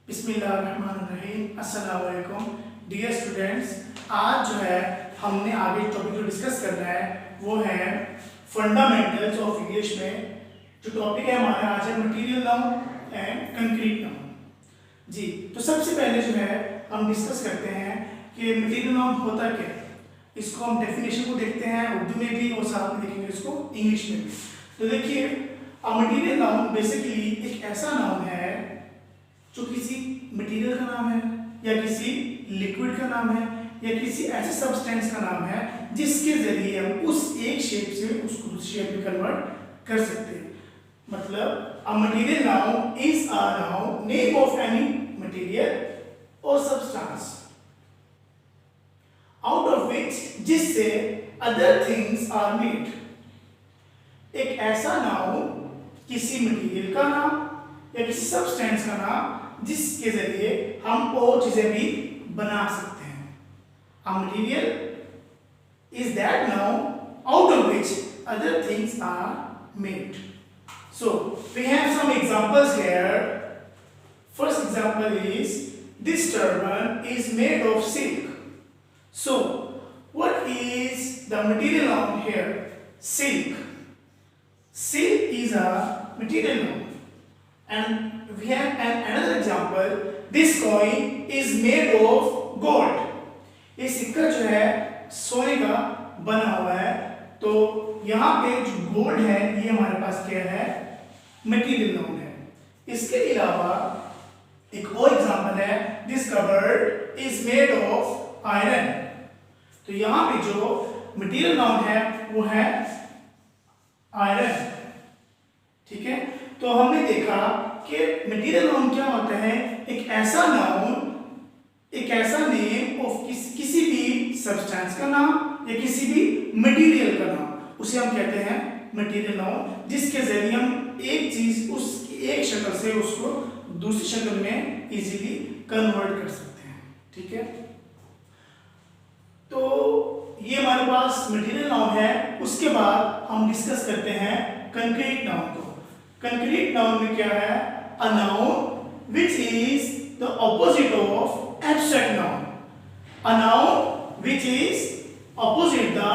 बिस्मिल्लाहिर्रहमानिर्रहीम। अस्सलाम वालेकुम डियर स्टूडेंट्स। आज जो है हमने आगे टॉपिक जो डिस्कस करना है वो है फंडामेंटल्स ऑफ इंग्लिश में जो टॉपिक है हमारा आज है material noun and concrete noun. जी, तो सबसे पहले जो है हम डिस्कस करते हैं कि मटेरियल नाउन होता क्या है। इसको हम डेफिनेशन को देखते हैं उर्दू में भी और साथ में देखेंगे इसको इंग्लिश में भी। तो देखिए, मटेरियल नाउन बेसिकली एक ऐसा नाउन है जो किसी मटेरियल का नाम है या किसी लिक्विड का नाम है या किसी ऐसे सब्सटेंस का नाम है जिसके जरिए हम उस एक शेप से उसको दूसरी शेप में कन्वर्ट कर सकते हैं। मतलब a material noun is a noun name of any material और सब्सटेंस आउट ऑफ विच जिससे अदर थिंग्स आर मेड। एक ऐसा नाउन किसी मटेरियल का नाम या किसी सब्सटेंस का नाम जिसके जरिए हम और चीजें भी बना सकते हैं। A material is that noun out of which other things are made. So we have some examples here. First example is this turban is made of silk. So what is the material noun here? Silk. Silk is a material noun. And we have another example. This coin is made of gold. ये सिक्का जो है सोने का बना हुआ है। तो यहाँ पे जो गोल्ड है ये हमारे पास क्या है, मटेरियल नाउन है। इसके अलावा एक और एग्जांपल है, this cupboard is made of iron. तो यहाँ पे जो मटेरियल नाउन है वो है आयरन। ठीक है, तो हमने देखा कि मटेरियल नाउन क्या होता है, एक ऐसा नाउन, एक ऐसा नेम ऑफ किसी भी सब्सटेंस का नाम या किसी भी मटेरियल का नाम, उसे हम कहते हैं मटेरियल नाउन, जिसके जरिए हम एक चीज उसकी एक शक्ल से उसको दूसरी शक्ल में इजीली कन्वर्ट कर सकते हैं। ठीक है, तो ये हमारे पास मटेरियल नाउन है। उसके बाद हम डिस्कस करते हैं कंक्रीट नाउन को। कंक्रीट नाउन में क्या है, a noun which is the opposite of abstract noun. A noun which is opposite the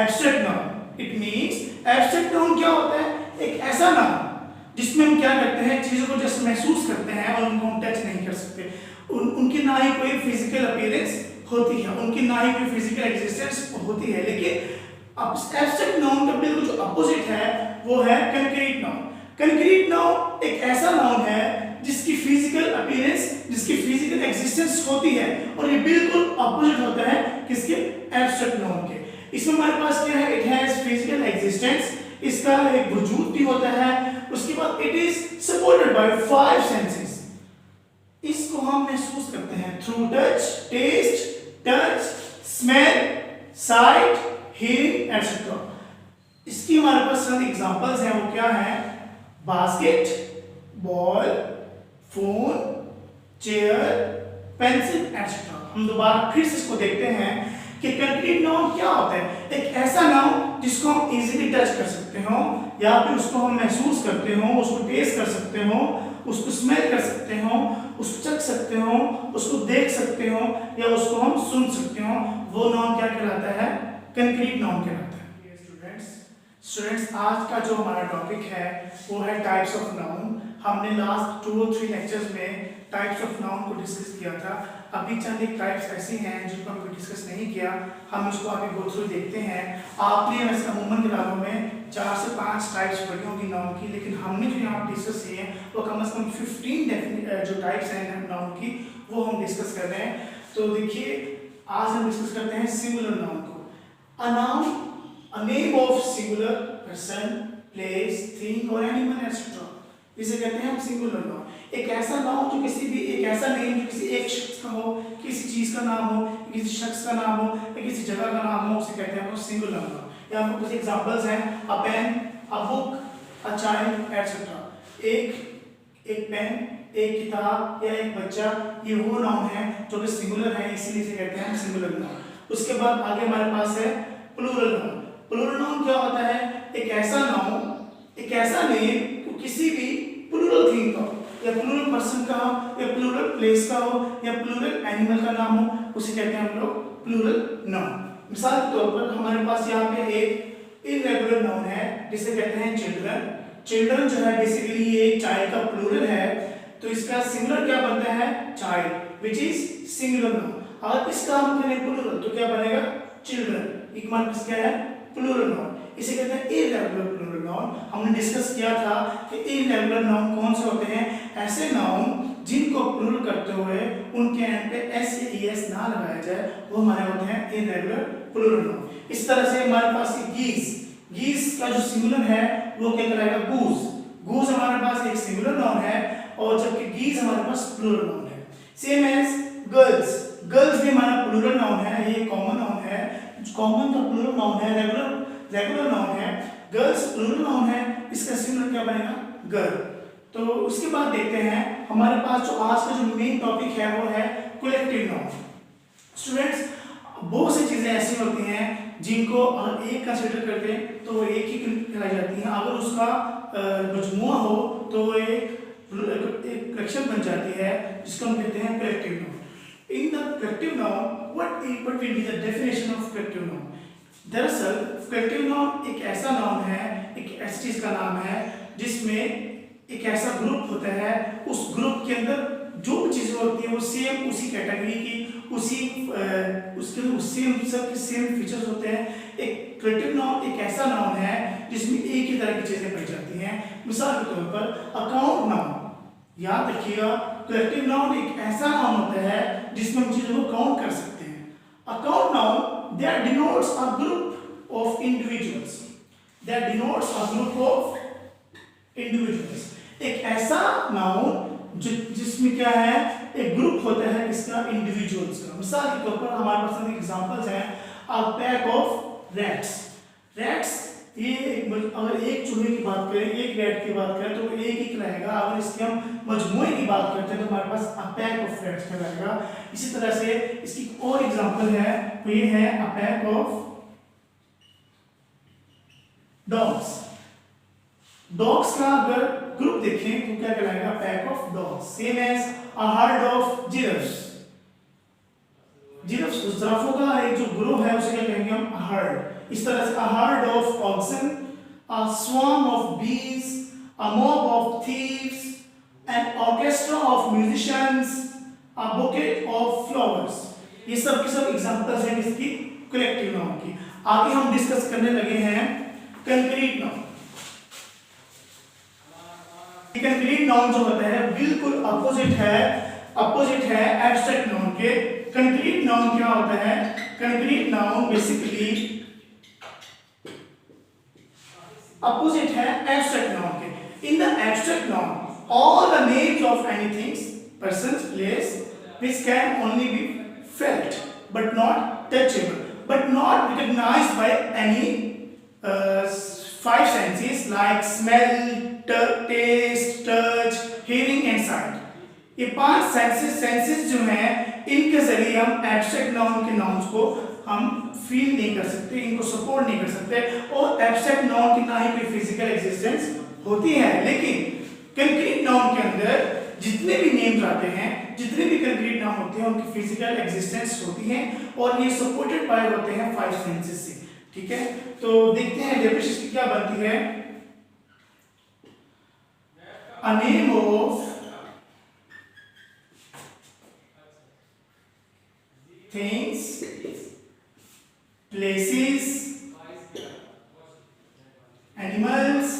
abstract noun. It means abstract noun क्या होता है, एक ऐसा नाउन जिसमें हम क्या करते हैं, चीजों को जस्ट महसूस करते हैं और उनको हम टच नहीं कर सकते। उनकी ना ही कोई फिजिकल अपीयरेंस होती है, उनकी ना ही कोई फिजिकल एग्जिस्टेंस होती है। लेकिन एब्स्ट्रैक्ट नाउन का बिल्कुल जो अपोजिट है वो है कंक्रीट नाउन। कंक्रीट नाउन एक ऐसा नाउन है जिसकी फिजिकल अपीयरेंस, जिसकी फिजिकल एग्जिस्टेंस होती है और ये बिल्कुल अपोजिट होता है किसके, एब्स्ट्रैक्ट नाउन के। इसमें हमारे पास क्या है, इट हैज फिजिकल एग्जिस्टेंस, इसका एक वजूद भी होता है। उसके बाद it is supported by 5 senses. इसको हम महसूस करते हैं through touch, taste, touch, smell, sight, hearing etcetera. इसकी हमारे पास सारे एग्जांपल्स हैं, वो क्या है, basket, ball, phone, chair, pencil etcetera. हम दोबारा फिर से इसको देखते हैं कि कंक्रीट नाउन क्या होता है, एक ऐसा नाउन जिसको हम इजीली टच कर सकते हो या फिर उसको हम महसूस करते हो, उसको टेस्ट कर सकते हो, उसको स्मेल कर सकते हो, उसको चख सकते हो, उसको देख सकते हो या उसको हम सुन सकते हो। वो नाउन क्या कहलाता है, कंक्रीट नाउन कहलाता है। स्टूडेंट्स, आज का जो हमारा टॉपिक है वो है टाइप्स ऑफ नाउन। हमने लास्ट 2 और 3 लेक्चर्स में टाइप्स ऑफ नाउन को डिस्कस किया था। अभी चंद एक टाइप्स ऐसी हैं जिनको हमने डिस्कस नहीं किया, हम इसको आगे गो थ्रू देखते हैं। आपने वैसे अमूमन किताबों में 4 से 5 टाइप्स पढ़ी होंगी नाउन की, लेकिन हमने जो यहाँ डिस्कस किए हैं वो कम से कम 15 जो टाइप्स हैं नाउन की वो हम डिस्कस कर रहे हैं। तो देखिए, आज हम डिस्कस करते हैं सिंगुलर नाउन को। A noun, a name of singular person, place, thing or animal etc. इसे कहते हैं हम सिंगुलर नाउन। एक ऐसा नाउन जो किसी भी, एक ऐसा नेम जो किसी एक शख्स का हो, किसी चीज का नाम हो, किसी शख्स का नाम हो या किसी जगह का नाम हो, उसे कहते हैं हम सिंगुलर नाउन। यहाँ पर कुछ एग्जांपल्स हैं, a pen, a book, a child etcetera. एक पेन, एक किताब या एक बच्चा, ये वो नाउन है जो कि सिंगुलर है, इसीलिए इसे कहते हैं हम सिंगुलर नाउन। उसके बाद आगे हमारे पास है प्लूरल नाउन। प्लूरल नाउन क्या होता है, एक ऐसा नाउन, एक ऐसा नेम किसी भी प्लूरल थिंग का या प्लूरल पर्सन का या प्लूरल प्लेस का हो या प्लूरल एनिमल का नाम हो, उसे कहते हैं हम लोग प्लूरल नाउन। मिसाल के तौर पर हमारे पास यहाँ पे एक इररेगुलर नाउन है जिसे कहते हैं चिल्ड्रन। चिल्ड्रन जो है बेसिकली ये चाइल्ड का प्लूरल है, तो इसका सिंगुलर क्या बनता है, child, which is singular noun. अगर इसका हम करें प्लूरल तो क्या बनेगा, चिल्ड्रन। एक हमारे पास क्या है, प्लूरल नाउन। इसे कहते हैं इररेगुलर प्लूरल नाउन। हमने डिस्कस किया था कि इररेगुलर नाउन कौन से होते हैं, ऐसे नाउन जिनको प्लूरल करते हुए उनके एंड पे एस या ईएस ना लगाया जाए, वो हमारे होते हैं इररेगुलर प्लूरल नाउन। इस तरह से हमारे पास गीज, गीज का जो सिंगुलर है वो क्या कहलाएगा, गूज। गूज हमारे पास एक सिंगुलर नाउन है और जबकि गीज हमारे पास प्लूरल नाउन है। सेम एज गर्ल्स, गर्ल्स भी हमारा प्लूरल नाउन है, ये कॉमन नाउन है, कॉमन का प्लूरल नाउन है, रेगुलर नाउन है। गर्ल्स प्लूरल नाउन है, इसका सिंगुलर क्या बनेगा, गर्ल। तो उसके बाद देखते हैं हमारे पास जो आज का जो मेन टॉपिक है वो है कलेक्टिव नाउन। स्टूडेंट्स, बहुत सी चीजें ऐसी होती हैं जिनको अगर एक कंसीडर करते हैं तो वो एक ही कहलाई जाती हैं, अगर उसका मजमुआ हो तो वो एक कलेक्शन बन जाती है जिसको हम कहते हैं collective noun. In the collective noun what will be the definition of collective noun. दरअसल कलेक्टिव नाउन एक ऐसा नाउन है, एक ऐसी चीज का नाम है जिसमें एक ऐसा ग्रुप होता है, उस ग्रुप के अंदर जो भी चीजें होती है वो सेम उसी कैटेगरी की, उसी उसके सेम सबके सेम फीचर्स होते हैं। एक कलेक्टिव नाउन एक ऐसा नाउन है जिसमें एक ही तरह की चीजें पाई जाती हैं। मिसाल के तौर पर अकाउंट नाउन, याद रखिएगा, कलेक्टिव नाउन एक ऐसा नाउन होता है जिसमें हम चीजों को काउंट कर सकते हैं। Account noun that denotes a group of individuals, that denotes a group of individuals. एक ऐसा नाउन जिसमें क्या है, एक ग्रुप होता है इसका, इंडिविजुअल्स का। मिसाल के तौर पर हमारे पास एग्जांपल्स हैं, अ पैक ऑफ रैट्स। रैट्स ये अगर एक चूहे की बात करें, एक रैट की बात करें तो एक ही कहलाएगा। अगर इसके हम मजमूए की बात करते हैं तो हमारे पास अ पैक ऑफ रैट्स कहलाएगा। इसी तरह से इसकी और एग्जांपल है, तो ये है a pack of dogs. Dogs का अगर ग्रुप देखें तो क्या कहलाएगा, pack of dogs. Same as a herd of giraffes. Giraffes जिराफों का एक जो ग्रुप है उसे क्या कहेंगे हम, हर्ड। इस तरह से a herd of oxen, a swarm of bees, a mob of thieves, an orchestra of musicians, a bouquet of flowers. ये सब के सब एग्जांपल्स हैं इसकी कलेक्टिव नाउन की। आगे हम डिस्कस करने लगे हैं कंक्रीट नाउन। कंक्रीट नाउन जो होता है बिल्कुल अपोजिट है एब्स्ट्रैक्ट नाउन के। कंक्रीट नाउन क्या होता है, कंक्रीट नाउन बेसिकली अपोजिट है एब्स्ट्रैक्ट नाउन के। In the abstract noun all the names of anything, persons, place which can only be felt but not touchable but not recognized by any five senses like smell, taste, touch, hearing and sight। ये पांच senses जो हैं इनके जरिए हम abstract noun के nouns को हम फील नहीं कर सकते, इनको सपोर्ट नहीं कर सकते, और एब्स्ट्रैक्ट नाउन की ना ही कोई फिजिकल एग्जिस्टेंस होती है। लेकिन कंक्रीट नाउन के अंदर जितने भी नेम्स आते हैं, जितने भी कंक्रीट नाउन होते हैं उनकी फिजिकल एग्जिस्टेंस होती है और ये सपोर्टेड बाय होते हैं फाइव सेंसेस से। ठीक है, तो देखते हैं डेफिनेशन क्या बनती है। A name of things, places, animals,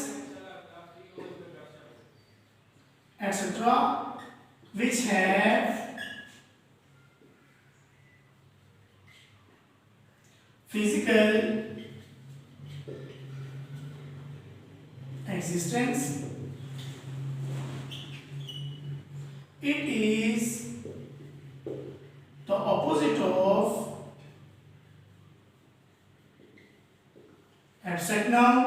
etc., which have physical existence. It is the opposite of abstract noun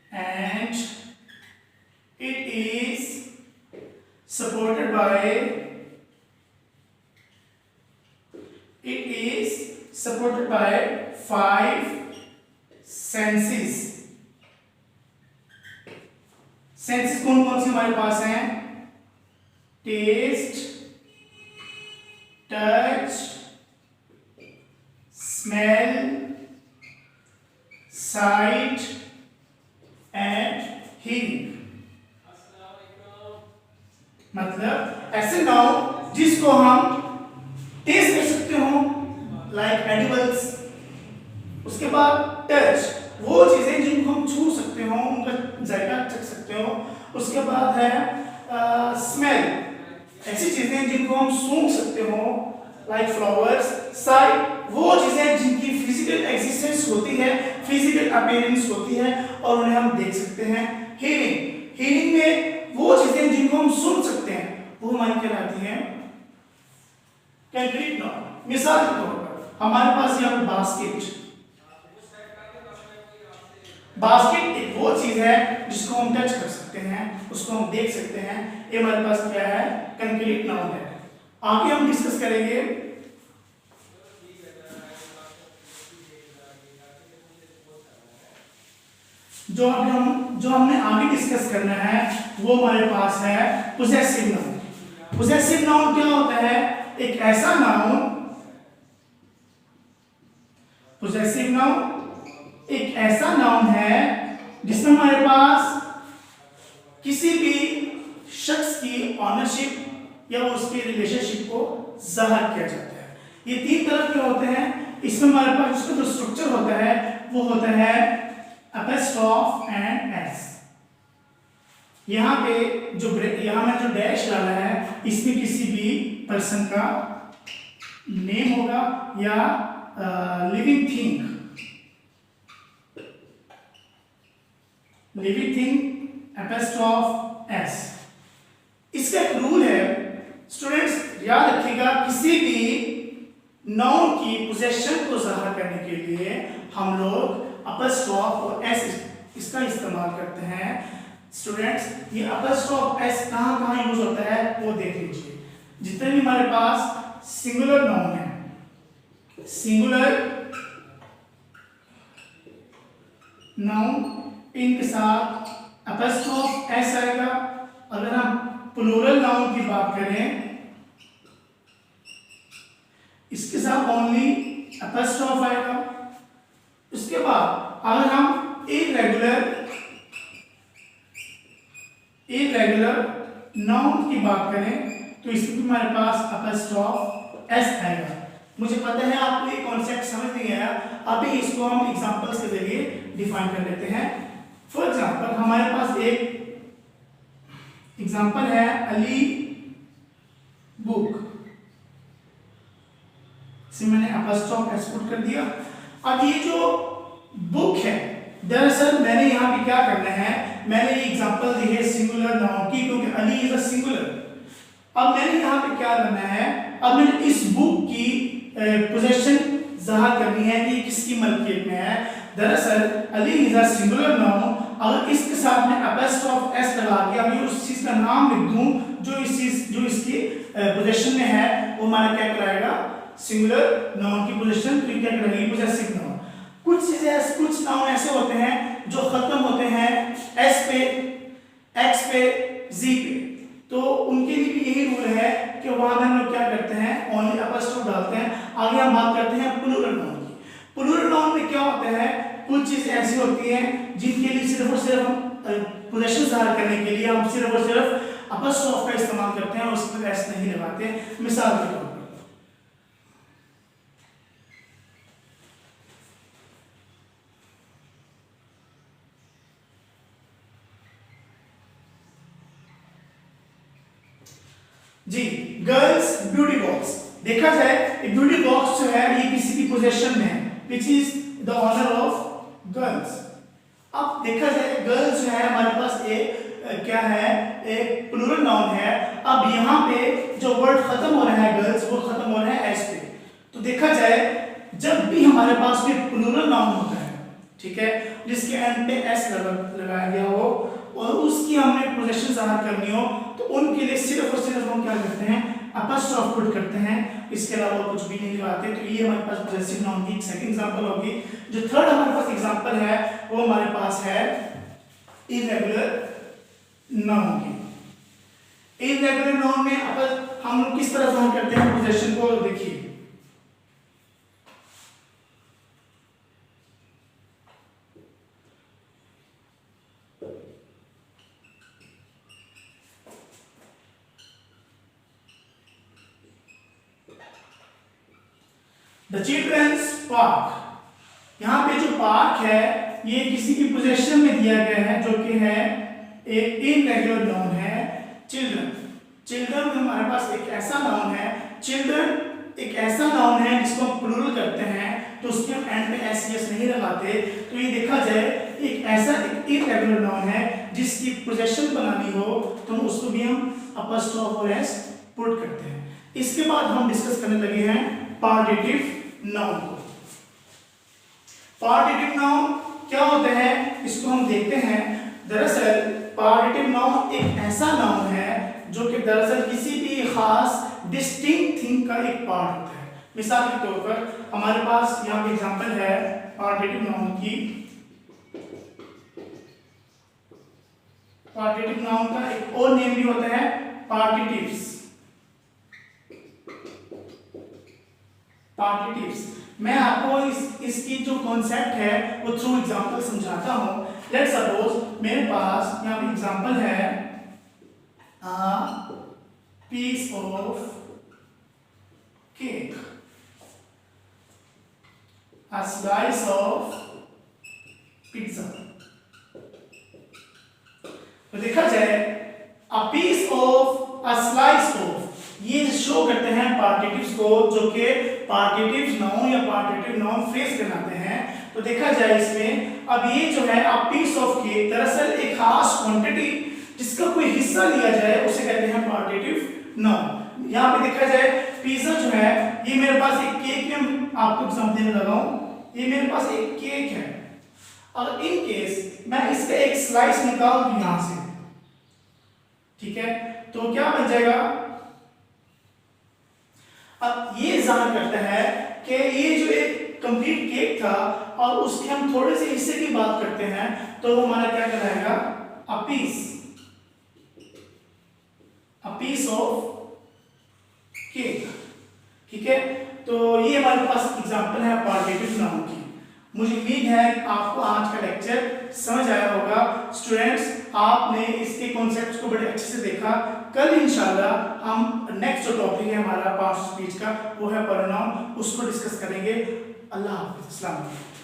and it is supported by five senses। Senses कौन कौन से हमारे पास हैं, taste, touch, smell, sight and hearing. मतलब ऐसे noun जिसको हम टेस्ट कर सकते हो, लाइक एडिबल्स। उसके बाद टच, वो चीजें जिनको हम छू सकते हो, उनका जायका चख सकते हो। उसके बाद है स्मेल, ऐसी चीजें जिनको हम सूंघ सकते हो, लाइक फ्लावर्स। साइट, वो चीजें जिनकी फिजिकल एग्जिस्टेंस होती है, फिजिकल अपीयरेंस होती है और उन्हें हम देख सकते हैं। हियरिंग, हियरिंग में वो चीजें जिनको हम सुन सकते हैं, वो हमारी कहलाती है कंक्रीट नाउन। मिसाल के तौर पर हमारे पास यहाँ पे बास्केट, बास्केट एक वो चीज है जिसको हम टच कर सकते हैं, उसको हम देख सकते हैं। ये हमारे पास क्या है, कंक्रीट नाउन है। आगे हम डिस्कस करेंगे जो हमने आगे डिस्कस करना है वो हमारे पास है पोजेसिव नाउन। पोजेसिव नाउन क्या होता है, एक ऐसा नाउन, पोजेसिव नाउन एक ऐसा नाउन है जिसमें हमारे पास किसी भी शख्स की ऑनरशिप या उसके रिलेशनशिप को जाहिर किया जाता है। ये तीन तरह के होते हैं। इसमें हमारे पास उसका जो स्ट्रक्चर होता है वो होता है एपोस्ट्रोफ एंड एस। यहाँ पे यहाँ में जो डैश डाला है, इसमें किसी भी पर्सन का नेम होगा या living thing, living thing apostrophe S. इसका एक रूल है स्टूडेंट्स, याद रखिएगा, किसी भी नाउन की पोजेशन को जाहिर करने के लिए हम लोग एपोस्ट्रोफ और एस इसका इस्तेमाल करते हैं। स्टूडेंट्स, ये एपोस्ट्रोफ एस कहाँ कहाँ यूज होता है वो देख लीजिए। जितने भी हमारे पास सिंगुलर नाउन है, सिंगुलर नाउन, इनके साथ एपोस्ट्रोफ एस आएगा। अगर हम प्लूरल नाउन की बात करें, इसके साथ ओनली एपोस्ट्रोफ आएगा। उसके बाद अगर हम इरेगुलर नाउन की बात करें तो इसमें हमारे पास एपोस्ट्रोफ एस आएगा। मुझे पता है आपको ये कॉन्सेप्ट समझ नहीं आया, अभी इसको हम एग्जांपल्स के जरिए डिफाइन कर लेते हैं। फॉर एग्जांपल हमारे पास एक एग्जांपल है अली बुक, इसे मैंने एपोस्ट्रोफ एस पुट कर दिया। अब ये जो बुक है, दरअसल मैंने यहाँ पे क्या करना है, मैंने ये एग्जांपल दी है सिंगुलर नाउन की, क्योंकि अली इज अ सिंगुलर। अब मैंने यहाँ पे क्या करना है, अब मैंने इस बुक की पोजीशन जाहिर करनी है कि किसकी मलकियत में है। दरअसल Ali is a singular noun, अगर इसके साथ में एपोस्ट्रोफ एस लगा के अभी उस चीज का नाम लिख दूं जो इसकी पोजीशन में है, वो हमारा क्या कराएगा, सिंगुलर नाउन की पोजीशन क्या कराएगी, पोजेसिव नाउन। कुछ नाउन ऐसे होते हैं जो खत्म होते हैं एस पे, एक्स पे, जी पे, तो उनके लिए भी यही रूल है कि वहां हम लोग क्या करते हैं, ओनली एपोस्ट्रोफ डालते हैं। आगे हम बात करते हैं प्लूरल नाउन की। प्लूरल नाउन में क्या होता है, कुछ चीजें ऐसी होती हैं जिनके लिए सिर्फ और सिर्फ हम पोजीशन जाहिर करने के लिए हम सिर्फ और सिर्फ एपोस्ट्रोफ का इस्तेमाल करते हैं, उस पर एस नहीं लगाते। मिसाल के तौर पर जी, गर्ल्स ब्यूटी बॉक्स, देखा जाए ब्यूटी बॉक्स जो है ये किसी की पोजीशन में है, which is the honour of girls. अब देखा जाए गर्ल्स जो है हमारे पास एक क्या है, एक प्लूरल नाउन है। अब यहाँ पे जो वर्ड खत्म हो रहा है गर्ल्स, वो खत्म हो रहा है एस पे। तो देखा जाए जब भी हमारे पास कोई प्लूरल नाउन होता है, ठीक है, जिसके एंड पे एस लगाया गया हो और उसकी हमने पोजीशन जाहिर करनी हो, तो उनके लिए सिर्फ और सिर्फ हम क्या करते हैं, एपोस्ट्रोफ पुट करते हैं, इसके अलावा कुछ भी नहीं लगाते। तो ये हमारे पास पोजेसिव नाउन की सेकंड एग्जांपल होगी। जो थर्ड हमारे पास एग्जांपल है वो हमारे पास है इरेगुलर नाउन की। इररेगुलर नाउन में अब हम लोग किस तरह साउंड करते हैं पोजेशन को देखिए। द चिल्ड्रंस पार्क, यहाँ पे जो पार्क है ये किसी की पोजेशन में दिया गया है जो कि है एक इररेगुलर नाउन है चिल्ड्रन। चिल्ड्रन में हमारे पास एक ऐसा नाउन है, चिल्ड्रन एक ऐसा नाउन है जिसको हम प्लूरल करते हैं तो उसके हम एंड में एस यस नहीं लगाते। तो ये देखा जाए एक ऐसा एक इररेगुलर नाउन है जिसकी पोजेशन बनानी हो तो उसको भी हम अपॉस्ट्रोफ और एस पुट करते हैं। इसके बाद हम डिस्कस करने लगे हैं पार्टिटिव नाउन को। पार्टिटिव नाउन क्या होते हैं इसको हम देखते हैं। दरअसल पार्टिटिव नाउन एक ऐसा नाउन है जो कि दरअसल किसी भी खास डिस्टिंक्ट थिंग का एक पार्ट होता है। मिसाल के तौर पर हमारे पास यहाँ पे एग्जांपल है पार्टिटिव नाउन की। पार्टिटिव नाउन का एक और नेम भी होता है पार्टिटिव्स। पार्टिटिव्स मैं आपको इसकी जो कॉन्सेप्ट है वो थ्रू एग्जांपल समझाता हूं। लेट्स सपोज मेरे पास यहाँ पे एग्जांपल है piece of cake, a slice of pizza। तो देखा जाए a piece of, a slice of, ये शो करते हैं पार्टिटिव्स को जो कि पार्टिटिव नाउन या पार्टिटिव नाउन फ्रेज कहलाते हैं। तो देखा जाए इसमें अब ये जो है a piece of cake दरअसल एक खास क्वांटिटी जिसका कोई हिस्सा लिया जाए उसे कहते हैं पार्टिटिव नाउन। यहाँ पे देखा जाए पिज्जा जो है ये मेरे पास एक केक में आपको एग्जांपल देने लगा हूं। ये मेरे पास एक केक है और इन केस मैं इसका एक स्लाइस निकाल दूं यहां से, ठीक है, तो क्या बन जाएगा। अब ये जाहिर करता है कि ये जो एक कंप्लीट केक था और उसके हम थोड़े से हिस्से की बात करते हैं तो वो हमारा क्या कहलाएगा अ पीस ऑफ केक, ठीक है। तो ये हमारे पास एग्जांपल है पार्टिटिव नाउन की। मुझे उम्मीद है आपको आज का लेक्चर समझ आया होगा। स्टूडेंट्स आपने इसके कॉन्सेप्ट्स को बड़े अच्छे से देखा। कल इंशाल्लाह हम नेक्स्ट जो टॉपिक है हमारा पास्ट स्पीच का वो है प्रोनाउन, उसको डिस्कस करेंगे। अल्लाह हाफिज़। अस्सलाम वालेकुम।